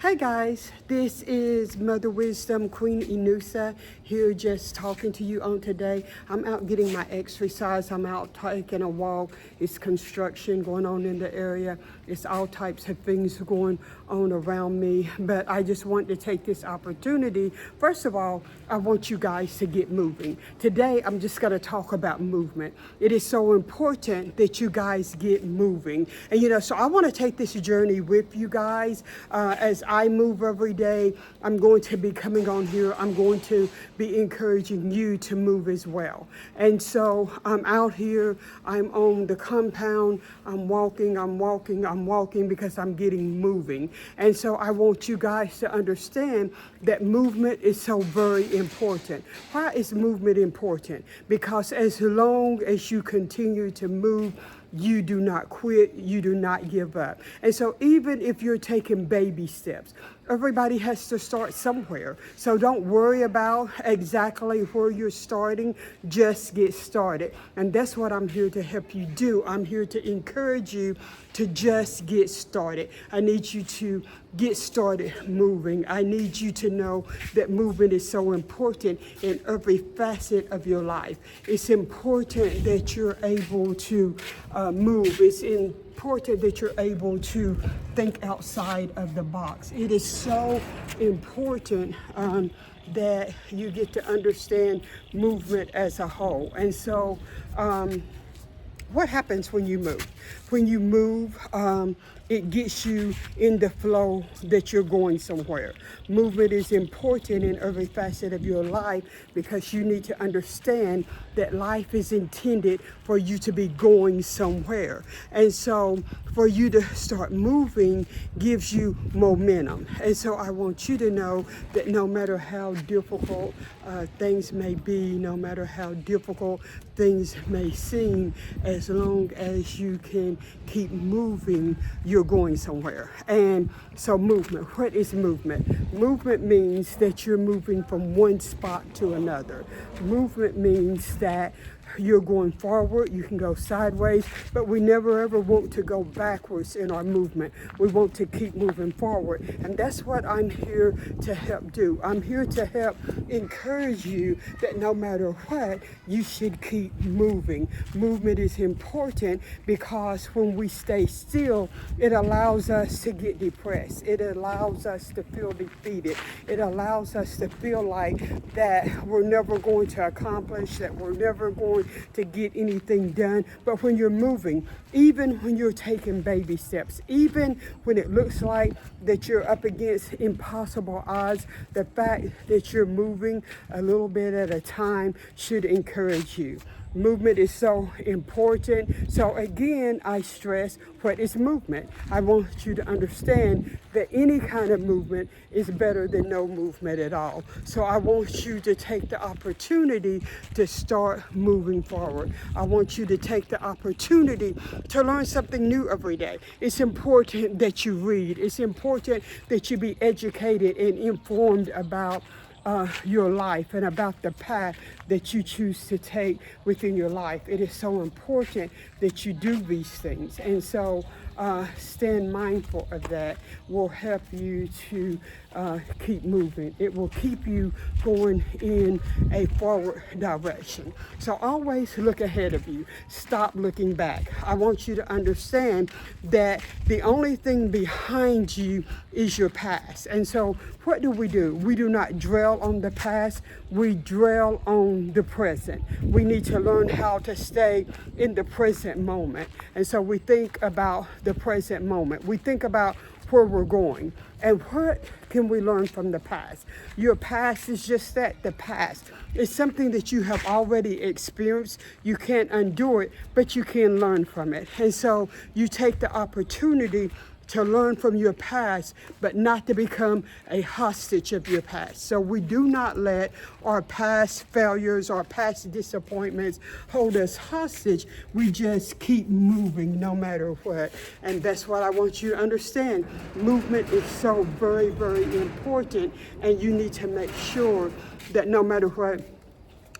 Hey guys, this is Mother Wisdom, Queen Inusa, here just talking to you on today. I'm out getting my exercise. I'm out taking a walk. It's construction going on in the area. It's all types of things going on around me. But I just want to take this opportunity. First of all, I want you guys to get moving. Today, I'm just going to talk about movement. It is so important that you guys get moving. And so I want to take this journey with you guys as I move every day. I'm going to be coming on here. I'm going to be encouraging you to move as well. And so I'm out here. I'm on the compound. I'm walking because I'm getting moving. And so I want you guys to understand that movement is so very important. Why is movement important? Because as long as you continue to move, you do not quit, you do not give up. And so even if you're taking baby steps, everybody has to start somewhere. So don't worry about exactly where you're starting, just get started. And that's what I'm here to help you do. I'm here to encourage you to just get started. I need you to get started moving. I need you to know that movement is so important in every facet of your life. It's important that you're able to move. It's important that you're able to think outside of the box. It is so important that you get to understand movement as a whole. And so what happens when you move? When you move, it gets you in the flow that you're going somewhere. Movement is important in every facet of your life because you need to understand that life is intended for you to be going somewhere. And so for you to start moving gives you momentum. And so I want you to know that no matter how difficult things may be, no matter how difficult things may seem, as long as you can keep moving, you're going somewhere. And so movement, what is movement? Movement means that you're moving from one spot to another. Movement means that you're going forward, you can go sideways, but we never ever want to go backwards in our movement. We want to keep moving forward. And that's what I'm here to help do. I'm here to help encourage you that no matter what, you should keep moving. Movement is important because when we stay still, it allows us to get depressed. It allows us to feel defeated. It allows us to feel like that we're never going to accomplish, that we're never going to get anything done. But when you're moving, even when you're taking baby steps, even when it looks like that you're up against impossible odds, the fact that you're moving a little bit at a time should encourage you. Movement is so important. So again, I stress what is movement. I want you to understand that any kind of movement is better than no movement at all. So I want you to take the opportunity to start moving forward. I want you to take the opportunity to learn something new every day. It's important that you read. It's important that you be educated and informed about your life and about the path that you choose to take within your life. It is so important that you do these things. And so stand mindful of that will help you to keep moving. It will keep you going in a forward direction. So always look ahead of you. Stop looking back. I want you to understand that the only thing behind you is your past. And so what do? We do not dwell on the past. We dwell on the present. We need to learn how to stay in the present moment. And so we think about the present moment. We think about where we're going. And what can we learn from the past? Your past is just that, the past. It's something that you have already experienced. You can't undo it, but you can learn from it. And so you take the opportunity to learn from your past, but not to become a hostage of your past. So we do not let our past failures, our past disappointments hold us hostage. We just keep moving no matter what. And that's what I want you to understand. Movement is so very, very important, and you need to make sure that no matter what,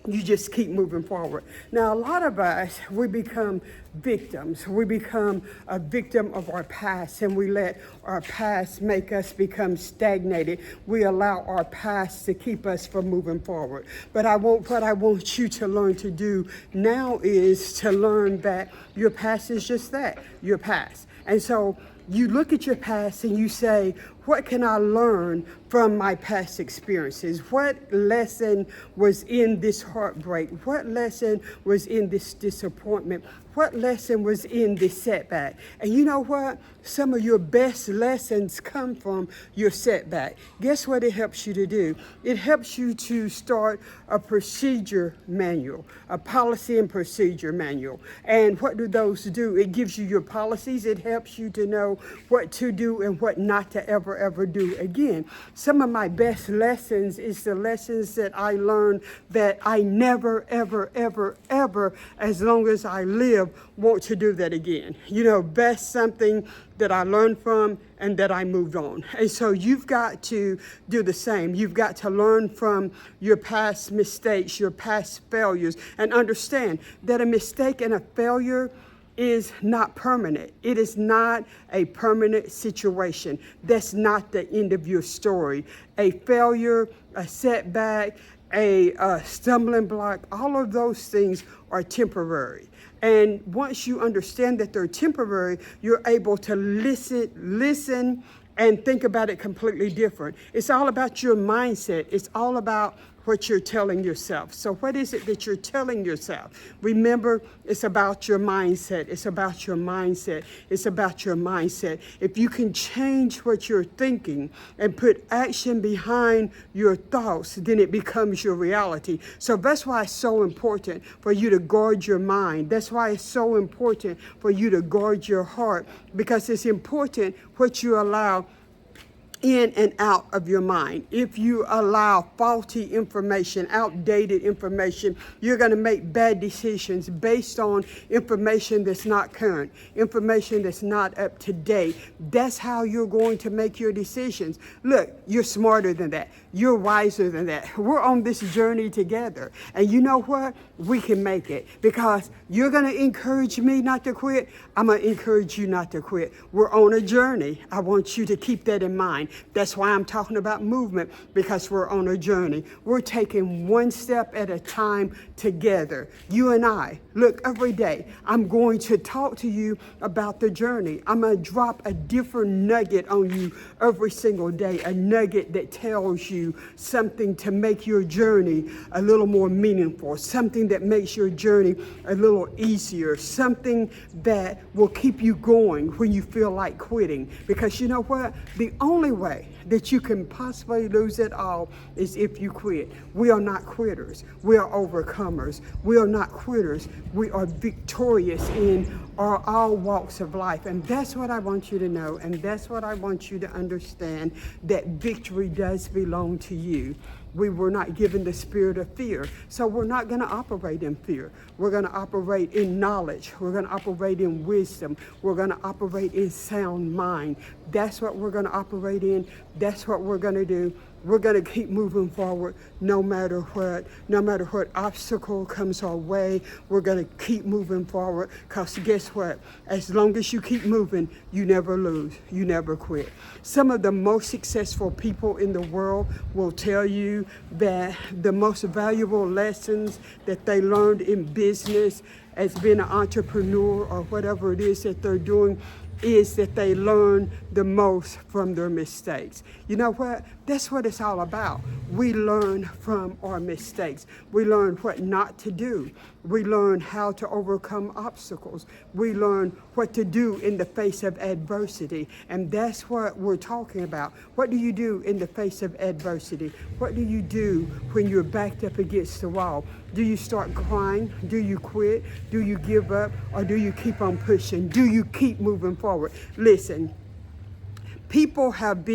You just keep moving forward. Now, a lot of us, we become victims. We become a victim of our past, and we let our past make us become stagnated. We allow our past to keep us from moving forward. But what I want you to learn to do now is to learn that your past is just that, your past. And so you look at your past and you say, what can I learn from my past experiences? What lesson was in this heartbreak? What lesson was in this disappointment? What lesson was in this setback? And you know what? Some of your best lessons come from your setback. Guess what it helps you to do? It helps you to start a procedure manual, a policy and procedure manual. And what do those do? It gives you your policies. It helps you to know what to do and what not to ever do again. Some of my best lessons is the lessons that I learned that I never, ever, as long as I live, want to do that again. You know, best something that I learned from and that I moved on. And so you've got to do the same. You've got to learn from your past mistakes, your past failures, and understand that a mistake and a failure is not permanent. It is not a permanent situation. That's not the end of your story. A failure, a setback, a stumbling block, all of those things are temporary. And once you understand that they're temporary, you're able to listen and think about it completely different. It's all about your mindset. It's all about what you're telling yourself. So what is it that you're telling yourself? Remember, it's about your mindset. It's about your mindset. It's about your mindset. If you can change what you're thinking and put action behind your thoughts, then it becomes your reality. So that's why it's so important for you to guard your mind. That's why it's so important for you to guard your heart, because it's important what you allow in and out of your mind. If you allow faulty information, outdated information, you're going to make bad decisions based on information that's not current, information that's not up to date. That's how you're going to make your decisions. Look, you're smarter than that. You're wiser than that. We're on this journey together. And you know what? We can make it, because you're going to encourage me not to quit. I'm going to encourage you not to quit. We're on a journey. I want you to keep that in mind. That's why I'm talking about movement, because we're on a journey. We're taking one step at a time together. You and I, look, every day I'm going to talk to you about the journey. I'm going to drop a different nugget on you every single day, a nugget that tells you something to make your journey a little more meaningful, something that makes your journey a little easier, something that will keep you going when you feel like quitting. Because you know what? The only way that you can possibly lose it all is if you quit. We are not quitters. We are overcomers. We are not quitters. We are victorious in all walks of life. And that's what I want you to know. And that's what I want you to understand, that victory does belong to you. We were not given the spirit of fear. So we're not going to operate in fear. We're going to operate in knowledge. We're going to operate in wisdom. We're going to operate in sound mind. That's what we're going to operate in. That's what we're going to do. We're going to keep moving forward no matter what obstacle comes our way. We're going to keep moving forward, because guess what? As long as you keep moving, you never lose. You never quit. Some of the most successful people in the world will tell you that the most valuable lessons that they learned in business, as being an entrepreneur or whatever it is that they're doing, is that they learn the most from their mistakes. You know what? That's what it's all about. We learn from our mistakes. We learn what not to do. We learn how to overcome obstacles. We learn what to do in the face of adversity. And that's what we're talking about. What do you do in the face of adversity? What do you do when you're backed up against the wall? Do you start crying? Do you quit? Do you give up? Or do you keep on pushing? Do you keep moving forward? Listen, people have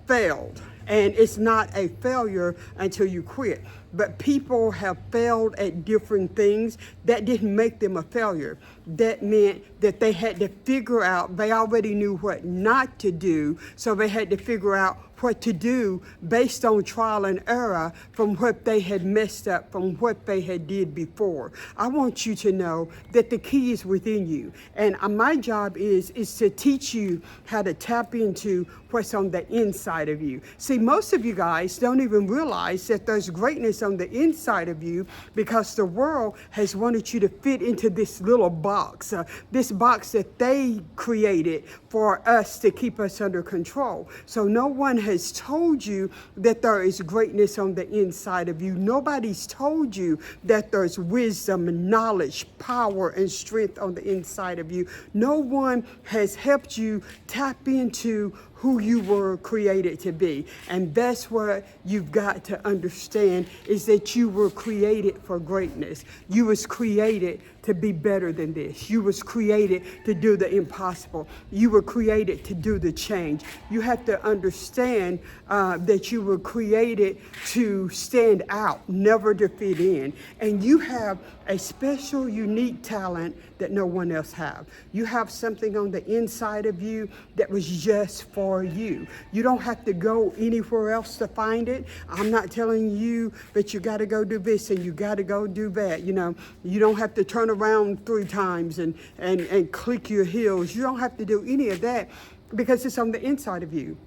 failed. And it's not a failure until you quit. but people have failed at different things. That didn't make them a failure. That meant that they had to figure out, they already knew what not to do, so they had to figure out what to do based on trial and error from what they had messed up, from what they had did before. I want you to know that the key is within you. And my job is to teach you how to tap into what's on the inside of you. See, most of you guys don't even realize that there's greatness on the inside of you because the world has wanted you to fit into this little box, this box that they created for us to keep us under control. So no one has told you that there is greatness on the inside of you. Nobody's told you that there's wisdom, knowledge, power, and strength on the inside of you. No one has helped you tap into who you were created to be. And that's what you've got to understand, is that you were created for greatness. You was created to be better than this. You was created to do the impossible. You were created to do the change. You have to understand that you were created to stand out, never to fit in. And you have a special, unique talent that no one else have. You have something on the inside of you that was just for you. You don't have to go anywhere else to find it. I'm not telling you that you got to go do this and you got to go do that. You know, you don't have to turn around 3 times and click your heels. You don't have to do any of that because it's on the inside of you.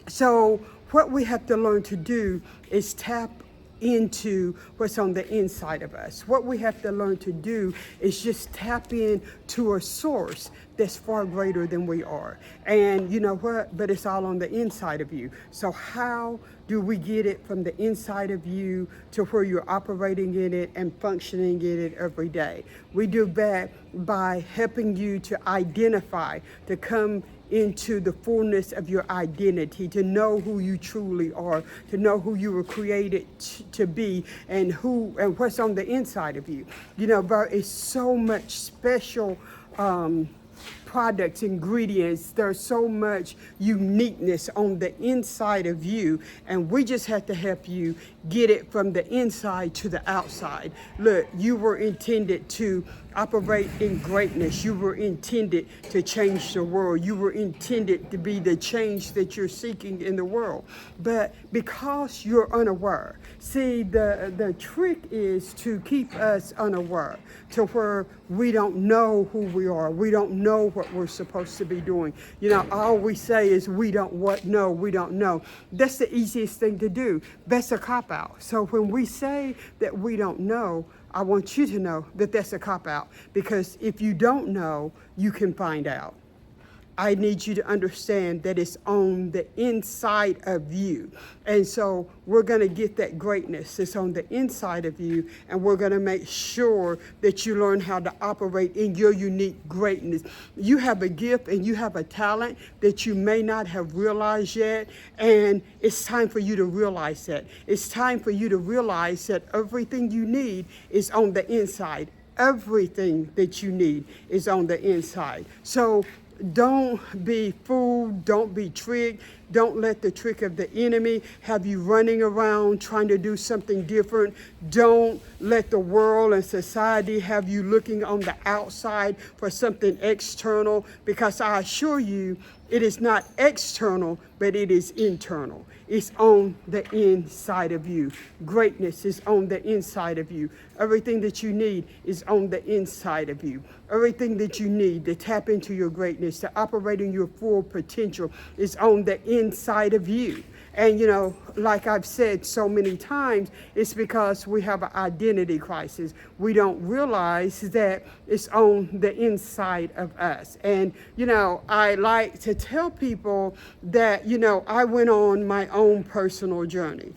So what we have to learn to do is tap into what's on the inside of us. What we have to learn to do is just tap in to a source that's far greater than we are. And you know what? But it's all on the inside of you. So how do we get it from the inside of you to where you're operating in it and functioning in it every day? We do that by helping you to identify, to come into the fullness of your identity, to know who you truly are, to know who you were created to be, and who and what's on the inside of you. You know, there is so much special products, ingredients. There's so much uniqueness on the inside of you, and we just have to help you get it from the inside to the outside. Look, you were intended to operate in greatness. You were intended to change the world. You were intended to be the change that you're seeking in the world. But because you're unaware, see, the trick is to keep us unaware, to where we don't know who we are. We don't know what we're supposed to be doing. You know, all we say is we don't know. We don't know. That's the easiest thing to do. That's a cop-out. So when we say that we don't know, I want you to know that that's a cop-out, because if you don't know, you can find out. I need you to understand that it's on the inside of you. And so we're going to get that greatness that's on the inside of you, and we're going to make sure that you learn how to operate in your unique greatness. You have a gift and you have a talent that you may not have realized yet, and it's time for you to realize that. It's time for you to realize that everything you need is on the inside. Everything that you need is on the inside. So don't be fooled. Don't be tricked. Don't let the trick of the enemy have you running around trying to do something different. Don't let the world and society have you looking on the outside for something external, because I assure you, it is not external, but it is internal. It's on the inside of you. Greatness is on the inside of you. Everything that you need is on the inside of you. Everything that you need to tap into your greatness, to operate in your full potential, is on the inside of you. And you know, like I've said so many times, it's because we have an identity crisis. We don't realize that it's on the inside of us. And you know, I like to tell people that, you know, I went on my own personal journey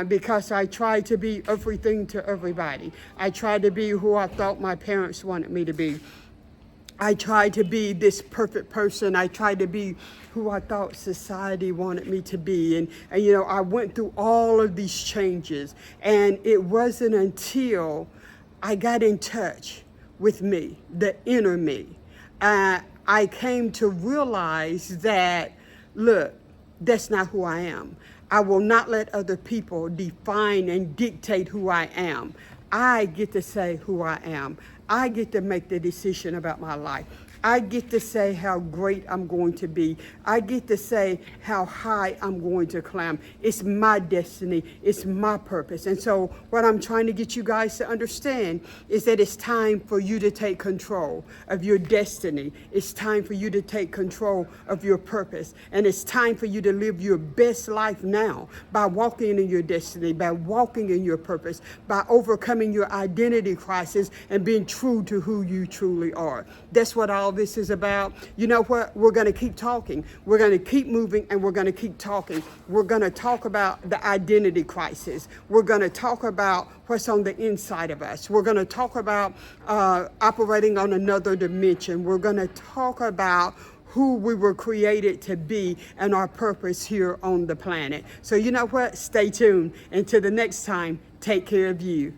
because I tried to be everything to everybody. I tried to be who I thought my parents wanted me to be. I tried to be this perfect person. I tried to be who I thought society wanted me to be. And you know, I went through all of these changes. And it wasn't until I got in touch with me, the inner me, I came to realize that, look, that's not who I am. I will not let other people define and dictate who I am. I get to say who I am. I get to make the decision about my life. I get to say how great I'm going to be. I get to say how high I'm going to climb. It's my destiny. It's my purpose. And so what I'm trying to get you guys to understand is that it's time for you to take control of your destiny. It's time for you to take control of your purpose. And it's time for you to live your best life now by walking in your destiny, by walking in your purpose, by overcoming your identity crisis and being true to who you truly are. That's what all this is about. You know what? We're going to keep talking. We're going to keep moving, and we're going to keep talking. We're going to talk about the identity crisis. We're going to talk about what's on the inside of us. We're going to talk about operating on another dimension. We're going to talk about who we were created to be and our purpose here on the planet. So you know what? Stay tuned. Until the next time, take care of you.